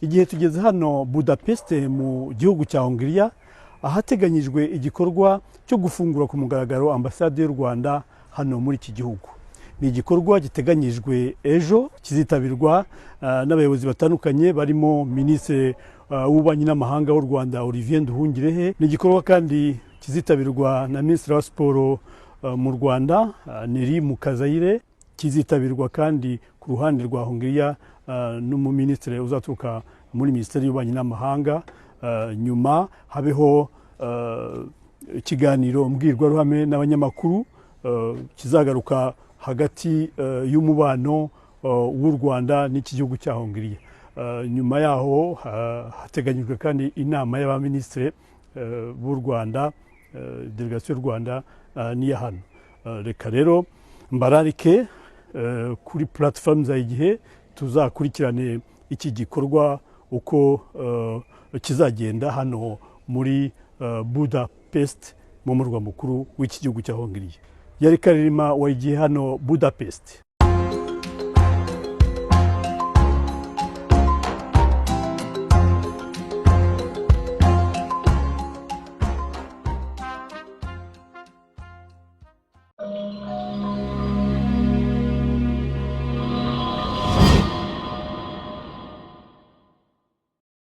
Igihe tugeze hano Budapest mu gihugu cya Hongiriya, ahateganyijwe igikorwa cyo gufungura ku mugaragaro ambasade y'u Rwanda hano muri iki gihugu. Ni igikorwa giteganyijwe ejo, kizitabirwa n'abayobozi batandukanye barimo Minisitiri w'Ububanyi n'Amahanga w'u Rwanda Olivier Nduhungirehe. Ni igikorwa kandi kizitabirwa na Minisitiri wa Siporo mu Rwanda Neri Mukazayire. Kizitabirwa kandi ku ruhande rwa Hongiriya n'umuminisitiri uzaturuka muri Minisiteri y'Ububanyi n'Amahanga. Nyuma habeho ikiganiro mbwirwaruhame n'abanyamakuru kizagaruka hagati y'umubano w'u Rwanda n'iki gihugu cya Hongiriya. Nyuma yaho hateganyijwe kandi inama y'abaminisitiri b'u Rwanda, delegasiyo y'u Rwanda niya hano. Reka rero mbararike kuri platform za Igihe tuzakurikirane iki gikorwa uko kizagenda hano muri Budapest mu murwa mukuru w'iki gihugu cya Hongiriya. Yari Karirima wa Igihe hano Budapest.